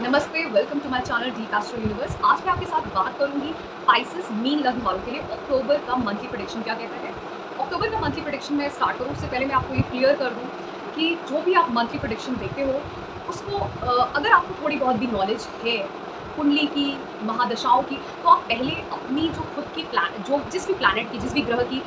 नमस्ते, welcome to my channel deep astro universe. आज मैं आपके साथ बात करूंगी स्पाइसेस मीन लग्न वालों के लिए अक्टूबर का मंथली प्रेडिक्शन क्या कहता है। अक्टूबर का मंथली प्रेडिक्शन मैं स्टार्ट करूँ उससे पहले मैं आपको ये क्लियर कर दूँ कि जो भी आप मंथली प्रेडिक्शन देखते हो उसको अगर आपको थोड़ी बहुत भी नॉलेज है कुंडली की, महादशाओं की, तो आप पहले अपनी जो खुद की प्लान जो जिस भी प्लैनेट की, जिस भी ग्रह की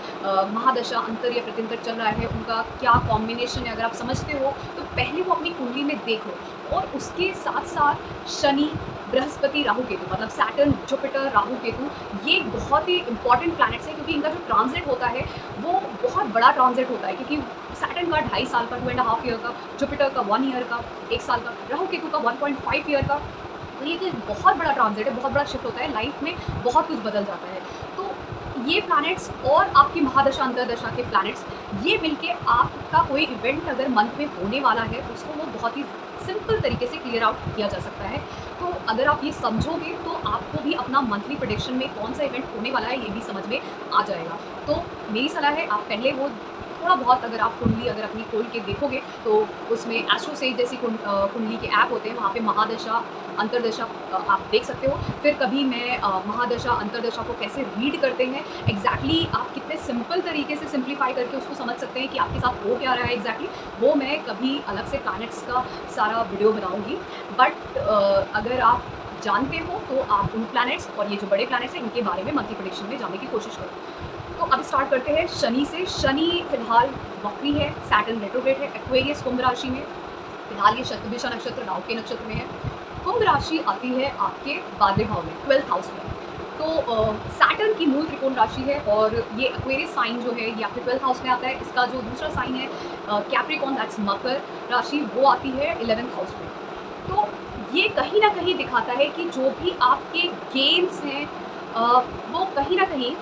महादशा अंतर या प्रत्यंतर चल रहा है, उनका क्या कॉम्बिनेशन है, अगर आप समझते हो तो पहले वो अपनी कुंडली में देखो। और उसके साथ साथ शनि, बृहस्पति, राहु केतु, मतलब सैटर्न, जुपिटर, राहु केतु, ये बहुत ही इंपॉर्टेंट प्लैनेट्स हैं क्योंकि इनका जो ट्रांजिट होता है वो बहुत बड़ा ट्रांजिट होता है। क्योंकि सैटर्न का 2.5 साल का, 2.5 ईयर का, जुपिटर का 1 ईयर का, 1 साल का, राहु केतु का 1.5 ईयर का। तो ये तो बहुत बड़ा ट्रांजिट है, बहुत बड़ा शिफ्ट होता है, लाइफ में बहुत कुछ बदल जाता है। तो ये प्लैनेट्स और आपकी महादशा अंतरदशा के प्लैनेट्स, ये मिलके आपका कोई इवेंट अगर मंथ में होने वाला है उसको वो बहुत ही सिंपल तरीके से क्लियर आउट किया जा सकता है। तो अगर आप ये समझोगे तो आपको भी अपना मंथली प्रेडिक्शन में कौन सा इवेंट होने वाला है ये भी समझ में आ जाएगा। तो मेरी सलाह है आप पहले वो थोड़ा बहुत अगर आप कुंडली अगर अपनी खोल के देखोगे तो उसमें एस्ट्रो सेज जैसी कुंडली के ऐप होते हैं, वहाँ पे महादशा अंतरदशा आप देख सकते हो। फिर कभी मैं महादशा अंतरदशा को कैसे रीड करते हैं एग्जैक्टली आप कितने सिंपल तरीके से सिंप्लीफाई करके उसको समझ सकते हैं कि आपके साथ हो क्या रहा है एग्जैक्टली, वो मैं कभी अलग से प्लैनेट्स का सारा वीडियो बनाऊंगी। बट अगर आप जानते हो तो आप उन प्लैनेट्स और ये जो बड़े प्लैनेट्स हैं इनके बारे में मंथली प्रेडिक्शन में जाने की कोशिश करो। तो अब स्टार्ट करते हैं शनि से। शनि फिलहाल वक्री है, सैटर्न रेट्रोग्रेड है, एक्वेरियस कुंभ राशि में। फिलहाल ये शतभिषा नक्षत्र राहु के नक्षत्र में है। कुंभ राशि आती है आपके 12वें भाव में, 12th हाउस में। तो सैटर्न की मूल त्रिकोण राशि है और ये एक्वेरियस साइन जो है ये आपके 12th हाउस में आता है। इसका जो दूसरा साइन है कैप्रिकॉर्न, दैट्स मकर राशि, वो आती है 11th हाउस में। तो ये कहीं ना कहीं दिखाता है कि जो भी आपके गेन्स हैं वो कहीं ना कहीं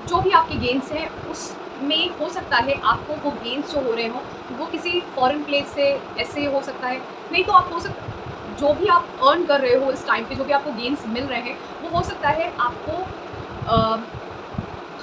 जो भी आपके गेन्स हैं उसमें हो सकता है आपको वो गेन्स जो हो रहे हों वो किसी फॉरेन प्लेस से ऐसे हो सकता है। नहीं तो आप हो सकता जो भी आप अर्न कर रहे हो इस टाइम पे, जो भी आपको गेन्स मिल रहे हैं वो हो सकता है आपको अ,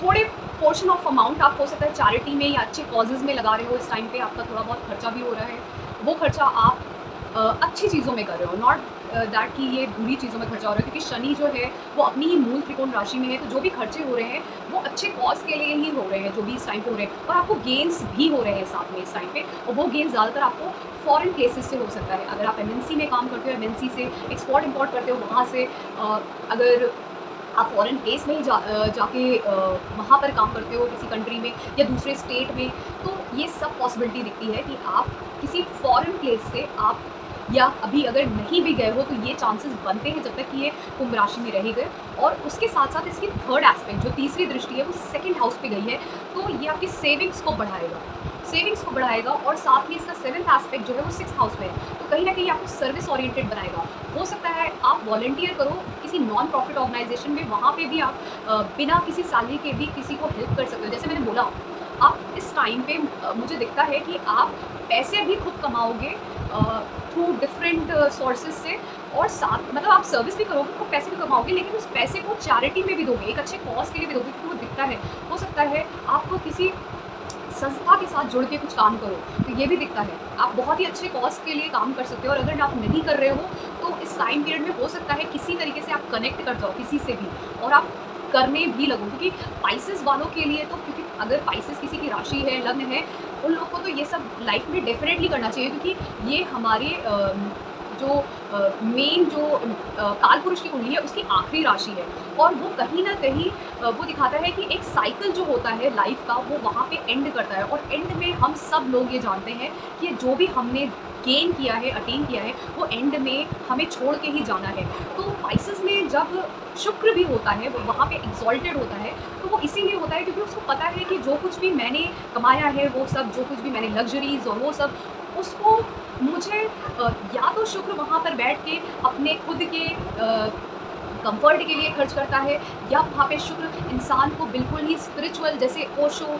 थोड़े पोर्शन ऑफ अमाउंट आप हो सकता है चैरिटी में या अच्छे कॉजेज़ में लगा रहे हो। इस टाइम पे आपका थोड़ा बहुत खर्चा भी हो रहा है, वो खर्चा आप अच्छी चीज़ों में कर रहे हो, नॉट दैट कि ये बुरी चीज़ों में खर्चा हो रहा है। क्योंकि शनि जो है वो अपनी ही मूल त्रिकोण राशि में है, तो जो भी खर्चे हो रहे हैं वो अच्छे कॉज के लिए ही हो रहे हैं जो भी इस टाइम पे हो रहे हैं, और आपको गेन्स भी हो रहे हैं साथ में इस टाइम पे। और वो गेन्स ज़्यादातर आपको फॉरेन प्लेसेस से हो सकता है। अगर आप एमएनसी में काम करते हो, एमएनसी से एक्सपोर्ट इम्पोर्ट करते हो, वहाँ से अगर आप फॉरेन प्लेस में ही जाके वहाँ पर काम करते हो किसी कंट्री में या दूसरे स्टेट में, तो ये सब पॉसिबिलिटी दिखती है कि आप किसी फॉरेन प्लेस से आप, या अभी अगर नहीं भी गए हो तो ये चांसेस बनते हैं जब तक कि ये कुंभ राशि में रह गए। और उसके साथ साथ इसकी थर्ड एस्पेक्ट जो तीसरी दृष्टि है वो सेकंड हाउस पे गई है, तो ये आपकी सेविंग्स को बढ़ाएगा, सेविंग्स को बढ़ाएगा। और साथ में इसका सेवंथ एस्पेक्ट जो है वो 6th हाउस में है, तो कहीं ना कहीं आपको सर्विस ओरिएंटेड बनाएगा। हो सकता है आप वॉलंटियर करो किसी नॉन प्रॉफिट ऑर्गेनाइजेशन में, वहाँ पे भी आप बिना किसी सैलरी के भी किसी को हेल्प कर सकते हो। जैसे मैंने बोला, आप इस टाइम पे मुझे दिखता है कि आप पैसे भी खुद कमाओगे थ्रू डिफरेंट सोर्सेज से, और साथ मतलब आप सर्विस भी करोगे, खुद पैसे भी कमाओगे, लेकिन उस पैसे को चैरिटी में भी दोगे, एक अच्छे कॉज के लिए भी दोगे, क्योंकि वो दिखता है। हो सकता है आपको किसी संस्था के साथ जुड़ के कुछ काम करो, तो ये भी दिखता है आप बहुत ही अच्छे कॉज के लिए काम कर सकते हो। और अगर आप नहीं कर रहे हो तो इस टाइम पीरियड में हो सकता है किसी तरीके से आप कनेक्ट कर जाओ किसी से भी, और आप करने भी लगो। क्योंकि स्पाइसेस वालों के लिए तो, क्योंकि अगर स्पाइसेस किसी की राशि है, लग्न है, उन लोगों को तो ये सब लाइफ में डेफिनेटली करना चाहिए। क्योंकि ये हमारे जो मेन जो काल पुरुष की कुंडली है उसकी आखिरी राशि है, और वो कहीं ना कहीं वो दिखाता है कि एक साइकिल जो होता है लाइफ का वो वहाँ पे एंड करता है। और एंड में हम सब लोग ये जानते हैं कि जो भी हमने गेन किया है, अटेन किया है, वो एंड में हमें छोड़ के ही जाना है। तो स्पाइसेस में जब शुक्र भी होता है वो वहाँ पे एक्सॉल्टेड होता है, तो वो इसीलिए होता है क्योंकि उसको पता है कि जो कुछ भी मैंने कमाया है वो सब, जो कुछ भी मैंने लग्जरीज और वो सब, उसको मुझे या तो शुक्र वहाँ पर बैठ के अपने खुद के कंफर्ट के लिए खर्च करता है, या वहाँ पे शुक्र इंसान को बिल्कुल ही स्पिरिचुअल, जैसे ओशो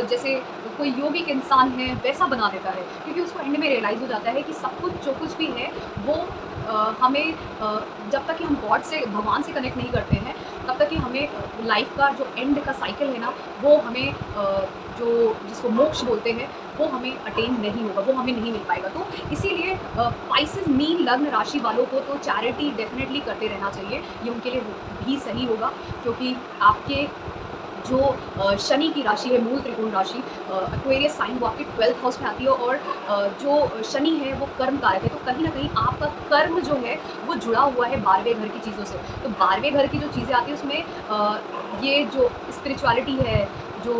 जैसे कोई योगिक इंसान है वैसा बना देता है। क्योंकि उसको एंड में रियलाइज़ हो जाता है कि सब कुछ जो कुछ भी है वो हमें जब तक कि हम गॉड से, भगवान से कनेक्ट नहीं करते हैं, तब तक कि हमें लाइफ का जो एंड का साइकिल है ना, वो हमें जो जिसको मोक्ष बोलते हैं वो हमें अटेन नहीं होगा, वो हमें नहीं मिल पाएगा। तो इसीलिए स्पाइसेस मीन लग्न राशि वालों को तो चैरिटी डेफिनेटली करते रहना चाहिए, ये उनके लिए भी सही होगा, क्योंकि आपके जो शनि की राशि है, मूल त्रिकोण राशि एक्वेरियस साइन, वो आपके 12th हाउस में आती है, और जो शनि है वो कर्म कारक है, तो कहीं ना कहीं आपका कर्म जो है वो जुड़ा हुआ है 12वें घर की चीज़ों से। तो 12वें घर की जो चीज़ें आती है उसमें ये जो स्पिरिचुअलिटी है, जो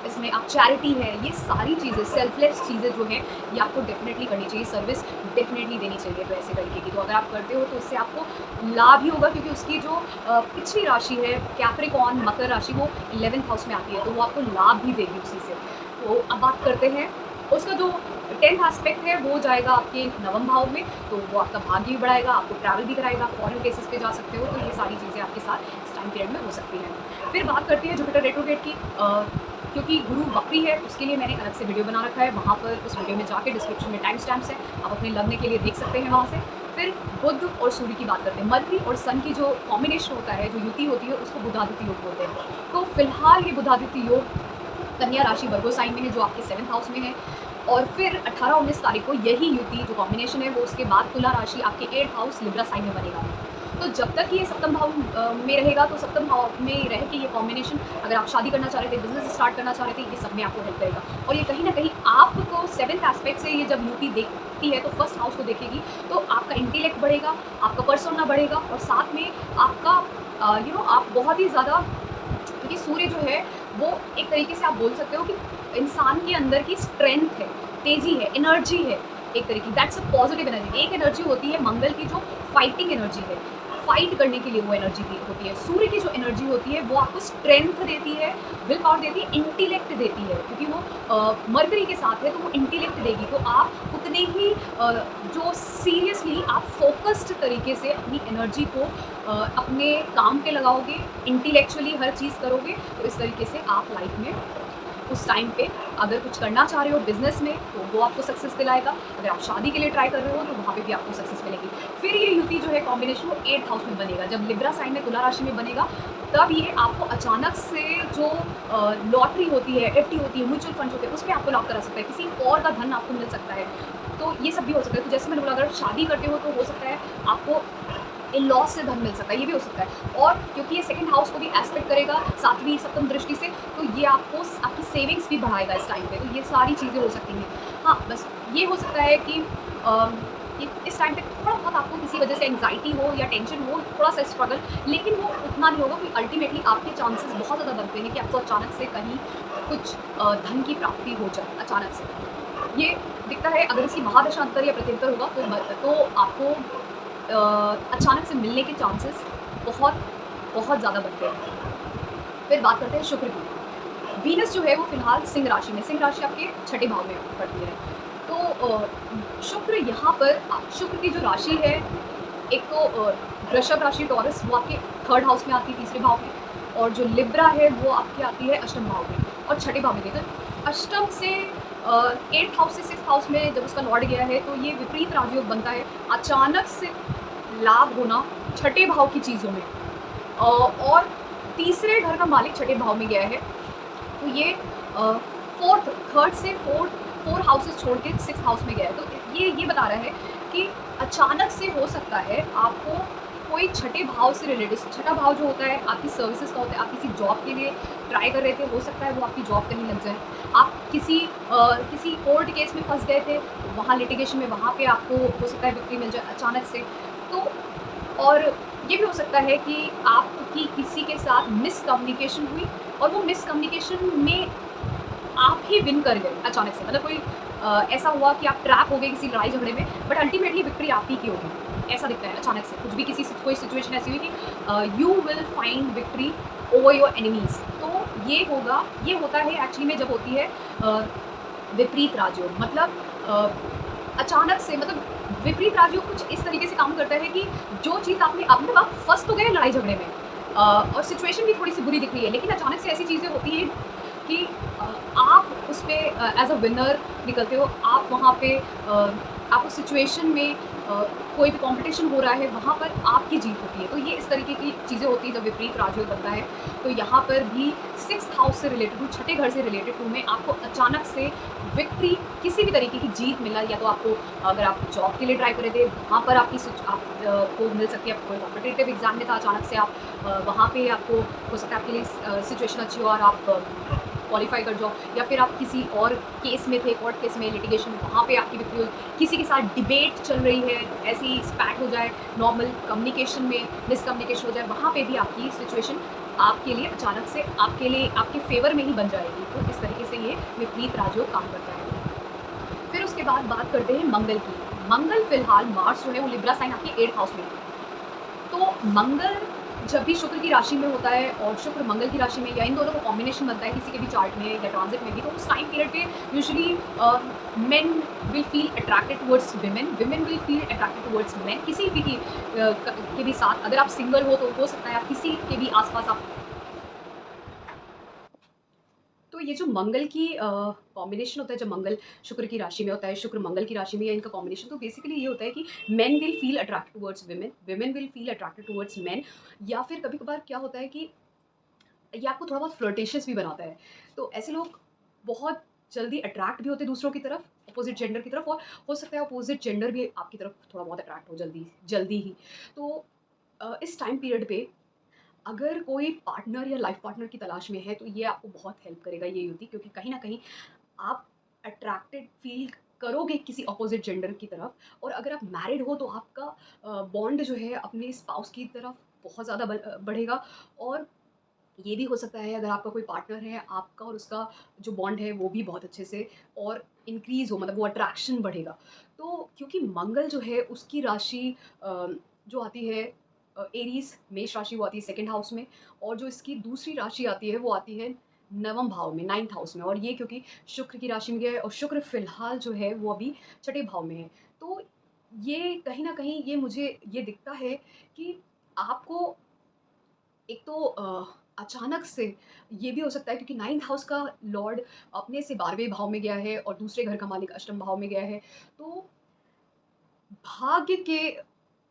इसमें आप चैरिटी है, ये सारी चीज़ें, सेल्फलेस चीज़ें जो हैं, ये आपको डेफिनेटली करनी चाहिए, सर्विस डेफिनेटली देनी चाहिए। तो ऐसे तरीके की तो अगर आप करते हो तो इससे आपको लाभ ही होगा, क्योंकि उसकी जो पिछली राशि है कैप्रिकॉर्न मकर राशि, वो 11th हाउस में आती है, तो वो आपको लाभ भी देगी उसी से। तो अब बात करते हैं उसका जो 10th एस्पेक्ट है, वो जाएगा आपके 9वें भाव में, तो वो आपका भाग्य भी बढ़ाएगा, आपको ट्रैवल भी कराएगा, फॉरेन केसेस पे जा सकते हो, तो ये सारी चीज़ें आपके साथ इस टाइम पीरियड में हो सकती हैं। फिर बात करते हैं जुपिटर रेट्रोग्रेड की, क्योंकि गुरु वक्री है, उसके लिए मैंने अलग से वीडियो बना रखा है, वहाँ पर उस वीडियो में जाके डिस्क्रिप्शन में टाइम स्टैम्प्स है, आप अपने लग्न के लिए देख सकते हैं वहाँ से। फिर बुध और सूर्य की बात करते हैं, मरकरी और सन की जो कॉम्बिनेशन होता है, जो युति होती है, उसको बुधादित्य योग बोलते हैं। तो फिलहाल ये बुधादित्य योग कन्या राशि वर्गो साइन में है, जो आपके 7th हाउस में है, और फिर 18-19 तारीख को यही युति जो कॉम्बिनेशन है, वो उसके बाद तुला राशि आपके 8th हाउस लिब्रा साइन में बनेगा। तो जब तक ये सप्तम भाव में रहेगा, तो सप्तम भाव में रह के ये कॉम्बिनेशन, अगर आप शादी करना चाह रहे थे, बिजनेस स्टार्ट करना चाह रहे थे, ये सब में आपको हेल्प करेगा। और ये कहीं ना कहीं आपको 7th एस्पेक्ट से ये जब यूपी देखती है, तो फर्स्ट हाउस को देखेगी, तो आपका इंटेलेक्ट बढ़ेगा, आपका पर्सोना बढ़ेगा, और साथ में आपका आप बहुत ही ज़्यादा, क्योंकि सूर्य जो है वो एक तरीके से आप बोल सकते हो कि इंसान के अंदर की स्ट्रेंथ है, तेजी है, एनर्जी है, एक तरीके दैट्स अ पॉजिटिव एनर्जी। एक एनर्जी होती है मंगल की, जो फाइटिंग एनर्जी है, फाइट करने के लिए वो एनर्जी होती है। सूर्य की जो एनर्जी होती है वो आपको स्ट्रेंथ देती है, विल पावर देती है, इंटेलेक्ट देती है, क्योंकि वो मरकरी के साथ है, तो वो इंटेलेक्ट देगी। तो आप उतने ही जो सीरियसली आप फोकस्ड तरीके से अपनी एनर्जी को अपने काम पे लगाओगे, इंटेलेक्चुअली हर चीज़ करोगे, तो इस तरीके से आप लाइफ में उस टाइम पे अगर कुछ करना चाह रहे हो बिजनेस में, तो वो आपको सक्सेस दिलाएगा। अगर आप शादी के लिए ट्राई कर रहे हो, तो वहाँ पे भी आपको सक्सेस मिलेगी। फिर ये युति जो है कॉम्बिनेशन, वो 8th हाउस में बनेगा, जब लिब्रा साइन में तुला राशि में बनेगा, तब ये आपको अचानक से जो लॉटरी होती है, एफडी होती है, म्यूचुअल फंड्स होते हैं, उसमें आपको लाभ करा सकता है, किसी और का धन आपको मिल सकता है। तो ये सब भी हो सकता है। तो जैसे मैंने बोला, अगर शादी करते हो तो हो सकता है आपको इन लॉस से धन मिल सकता है, ये भी हो सकता है। और क्योंकि ये 2nd हाउस को भी एस्पेक्ट करेगा 7वीं सप्तम दृष्टि से, तो ये आपको आपकी सेविंग्स भी बढ़ाएगा इस टाइम पे। तो ये सारी चीज़ें हो सकती हैं। हाँ, बस ये हो सकता है कि इस टाइम पे थोड़ा बहुत आपको किसी वजह से एंग्जाइटी हो या टेंशन हो, थोड़ा सा स्ट्रगल, लेकिन वो उतना नहीं होगा, क्योंकि अल्टीमेटली आपके चांसेस बहुत ज़्यादा बनते हैं कि आपको अचानक से कहीं कुछ धन की प्राप्ति हो जाए अचानक से। ये दिखता है, अगर इसकी महादशांतर या प्रत्यंतर होगा, तो आपको अचानक से मिलने के चांसेस बहुत बहुत ज़्यादा बनते हैं। फिर बात करते हैं शुक्र की। वीनस जो है वो फिलहाल सिंह राशि में, सिंह राशि आपके 6ठे भाव में पड़ती है। तो शुक्र यहाँ पर, शुक्र की जो राशि है, एक तो वृषभ राशि टॉरस, वो आपके 3rd हाउस में आती है, 3रे भाव में, और जो लिब्रा है वो आपकी आती है 8म भाव में और 6ठे भाव में। तो अष्टम से 8th हाउस से 6th हाउस में जब उसका लॉर्ड गया है, तो ये विपरीत राजयोग बनता है, अचानक से लाभ होना 6ठे भाव की चीज़ों में। और तीसरे घर का मालिक 6ठे भाव में गया है, तो ये 3rd से 4 हाउसेस छोड़ के 6th हाउस में गया है। तो ये बता रहा है कि अचानक से हो सकता है आपको कोई 6ठे भाव से रिलेटेड, 6ठा भाव जो होता है आपकी सर्विसेज का होता है, आप किसी जॉब के लिए ट्राई कर रहे थे, हो सकता है वो आपकी जॉब कहीं लग जाए। आप किसी कोर्ट केस में फंस गए थे, वहाँ लिटिगेशन में, वहाँ पे आपको हो सकता है विक्ट्री मिल जाए अचानक से। तो और ये भी हो सकता है कि आपकी किसी के साथ मिसकम्युनिकेशन हुई, और वो मिसकम्युनिकेशन में आप ही विन कर गए अचानक से, मतलब कोई ऐसा हुआ कि आप ट्रैप हो गए किसी लड़ाई झगड़े में, बट अल्टीमेटली विक्ट्री आप ही की होगी, ऐसा दिखता है अचानक से। कुछ भी कोई सिचुएशन ऐसी हुई कि you will find victory over your enemies. तो ये होता है एक्चुअली में जब होती है विपरीत राजयोग, मतलब अचानक से, मतलब विपरीत राजयोग कुछ इस तरीके से काम करता है कि जो चीज़ मतलब आप फंस तो गए लड़ाई झगड़े में, और सिचुएशन भी थोड़ी सी बुरी दिख रही है, लेकिन अचानक से ऐसी चीज़ें होती हैं कि आप उस पर एज अ विनर निकलते हो। आप वहाँ पे आप उस सिचुएशन में कोई भी कॉम्पिटिशन हो रहा है, वहाँ पर आपकी जीत होती है। तो ये इस तरीके की चीज़ें होती हैं जब विपरीत राजयोग बनता है। तो यहाँ पर भी 6th हाउस से रिलेटेड टू, छठे घर से रिलेटेड टू में आपको अचानक से विक्ट्री, किसी भी तरीके की जीत मिलना, या तो आपको, अगर आप जॉब के लिए ट्राई कर रहे थे, वहाँ पर आपकी को मिल सकती है। कोई कॉम्पिटिटिव एग्ज़ाम में था, अचानक से आप वहाँ पे आपको हो सकता है आपके लिए सिचुएशन अच्छी हो और आप क्वालिफ़ाई कर जाओ, या फिर आप किसी और केस में थे, कोर्ट केस में, लिटिगेशन में, वहाँ पे आपकी विक्ट्री हो। किसी के साथ डिबेट चल रही है, ऐसे ही स्पैट हो जाए, नॉर्मल कम्युनिकेशन में मिसकम्युनिकेशन हो जाए, वहाँ पे भी आपकी सिचुएशन आपके लिए अचानक से आपके लिए आपके फ़ेवर में ही बन जाएगी। तो इस तरीके से ये विपरीत राजयोग काम करता है। फिर उसके बाद बात करते हैं मंगल की। मंगल फ़िलहाल, मार्स जो है वो लिब्रा साइन आपके 8th हाउस में है। तो मंगल जब भी शुक्र की राशि में होता है और शुक्र मंगल की राशि में, या इन दोनों का कॉम्बिनेशन बनता है किसी के भी चार्ट में या ट्रांजिट में भी, तो उस टाइम पीरियड पे usually men will feel attracted towards women, women will feel attracted towards main. किसी भी के भी साथ अगर आप सिंगल हो तो हो सकता है आप किसी के भी आसपास आप। तो ये जो मंगल की कॉम्बिनेशन होता है, जब मंगल शुक्र की राशि में होता है, शुक्र मंगल की राशि में, या इनका कॉम्बिनेशन, तो बेसिकली ये होता है कि men will feel attracted towards women, women will feel attracted towards main. या फिर कभी कभार क्या होता है कि ये आपको थोड़ा बहुत फ्लर्टेशियस भी बनाता है। तो ऐसे लोग बहुत जल्दी अट्रैक्ट भी होते हैं दूसरों की तरफ, अपोजिट जेंडर की तरफ, और हो सकता है अपोजिट जेंडर भी आपकी तरफ थोड़ा बहुत अट्रैक्ट हो जल्दी जल्दी ही। तो इस टाइम पीरियड पे अगर कोई पार्टनर या लाइफ पार्टनर की तलाश में है, तो ये आपको बहुत हेल्प करेगा ये युति, क्योंकि कहीं न कहीं आप अट्रैक्टेड फ़ील करोगे किसी अपोज़िट जेंडर की तरफ। और अगर आप मैरिड हो तो आपका बॉन्ड जो है अपने स्पाउस की तरफ बहुत ज़्यादा बढ़ेगा। और ये भी हो सकता है अगर आपका कोई पार्टनर है, आपका और उसका जो बॉन्ड है वो भी बहुत अच्छे से और इंक्रीज़ हो, मतलब वो अट्रैक्शन बढ़ेगा। तो क्योंकि मंगल जो है उसकी राशि जो आती है एरीज़, मेष राशि, वो आती है 2nd हाउस में, और जो इसकी दूसरी राशि आती है वो आती है 9वें भाव में, 9th हाउस में। और ये क्योंकि शुक्र की राशि में गया है, और शुक्र फ़िलहाल जो है वो अभी छठे भाव में है। तो ये कहीं न कहीं ये मुझे ये दिखता है कि आपको एक तो अचानक से ये भी हो सकता है, क्योंकि 9th हाउस का लॉर्ड अपने से 12वें भाव में गया है और दूसरे घर का मालिक अष्टम भाव में गया है। तो भाग्य के,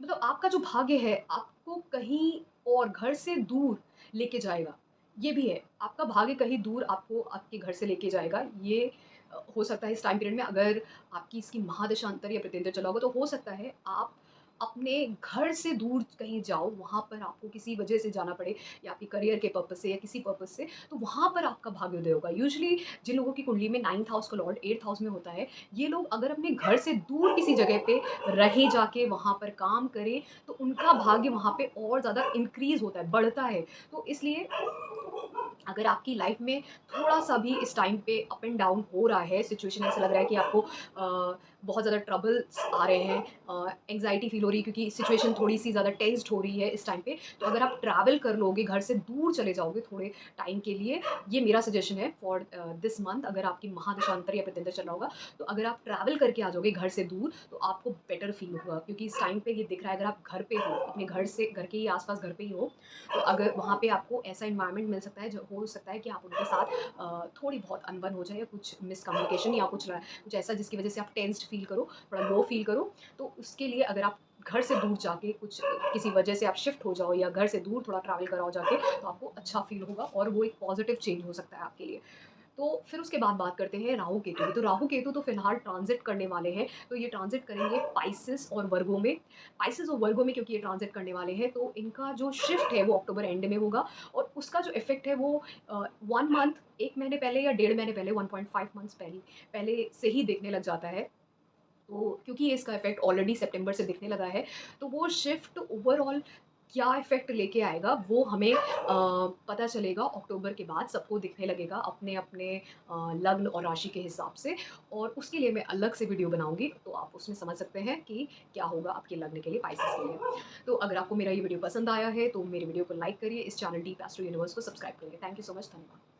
मतलब आपका जो भाग्य है आपको कहीं और घर से दूर लेके जाएगा, ये भी है। आपका भाग्य कहीं दूर आपको आपके घर से लेके जाएगा। ये हो सकता है इस टाइम पीरियड में, अगर आपकी इसकी महादशांतर या प्रत्यंतर चला होगा, तो हो सकता है आप अपने घर से दूर कहीं जाओ, वहाँ पर आपको किसी वजह से जाना पड़े, या आपके करियर के पर्पज़ से या किसी पर्पज़ से, तो वहाँ पर आपका भाग्योदय होगा। यूजुअली जिन लोगों की कुंडली में 9th हाउस का लॉर्ड 8th हाउस में होता है, ये लोग अगर अपने घर से दूर किसी जगह पे रहे जाके, वहाँ पर काम करें, तो उनका भाग्य वहाँ पे और ज़्यादा इंक्रीज़ होता है, बढ़ता है। तो इसलिए अगर आपकी लाइफ में थोड़ा-सा भी इस टाइम पे अप एंड डाउन हो रहा है, सिचुएशन ऐसा लग रहा है कि आपको बहुत ज़्यादा ट्रबल्स आ रहे हैं, एंग्ज़ायटी फ़ील हो रही है क्योंकि सिचुएशन थोड़ी-सी ज़्यादा टेंस्ड हो रही है इस टाइम पे, तो अगर आप ट्रैवल कर लोगे, घर से दूर चले जाओगे थोड़े टाइम के लिए, ये मेरा सजेशन है फॉर दिस मंथ। अगर आपकी महादशांतर या प्रत्यंतर चल रहा होगा, तो अगर आप ट्रैवल करके आ जाओगे घर से दूर, तो आपको बेटर फ़ील होगा, क्योंकि इस टाइम पे ये दिख रहा है, अगर आप घर पे हो, अपने घर से, घर के ही आस-पास घर पे ही हो, तो अगर वहाँ पे आपको ऐसा एनवायरनमेंट मिल सकता है, जो हो सकता है कि आप उनके साथ थोड़ी बहुत अनबन हो जाए, या कुछ मिसकम्युनिकेशन या कुछ ऐसा जिसकी वजह से आप टेंस्ड फ़ील करो, थोड़ा लो फ़ील करो। तो उसके लिए अगर आप घर से दूर जाके कुछ किसी वजह से आप शिफ्ट हो जाओ, या घर से दूर थोड़ा ट्रैवल कराओ जाके, तो आपको अच्छा फ़ील होगा और वो एक पॉज़िटिव चेंज हो सकता है आपके लिए। तो फिर उसके बाद बात करते हैं राहु केतु की। तो राहु केतु तो फिलहाल ट्रांजिट करने वाले हैं, तो ये ट्रांजिट करेंगे पाइसेस और वर्गो में। पाइसेस और वर्गो में क्योंकि ये ट्रांजिट करने वाले हैं, तो इनका जो शिफ्ट है वो अक्टूबर एंड में होगा, और उसका जो इफेक्ट है वो 1 मंथ, 1 महीने पहले या 1.5 महीने पहले, 1.5 मंथ्स पहले पहले से ही दिखने लग जाता है। तो क्योंकि ये इसका इफ़ेक्ट ऑलरेडी सितंबर से दिखने लगा है, तो वो शिफ्ट ओवरऑल क्या इफ़ेक्ट लेके आएगा वो हमें पता चलेगा अक्टूबर के बाद, सबको दिखने लगेगा अपने-अपने लग्न और राशि के हिसाब से, और उसके लिए मैं अलग से वीडियो बनाऊँगी, तो आप उसमें समझ सकते हैं कि क्या होगा आपके लग्न के लिए, पाइसेस के लिए। तो अगर आपको मेरा ये वीडियो पसंद आया है, तो मेरे वीडियो को लाइक करिए, इस चैनल डीप एस्ट्रो यूनिवर्स को सब्सक्राइब करिए। थैंक यू सो मच, धन्यवाद।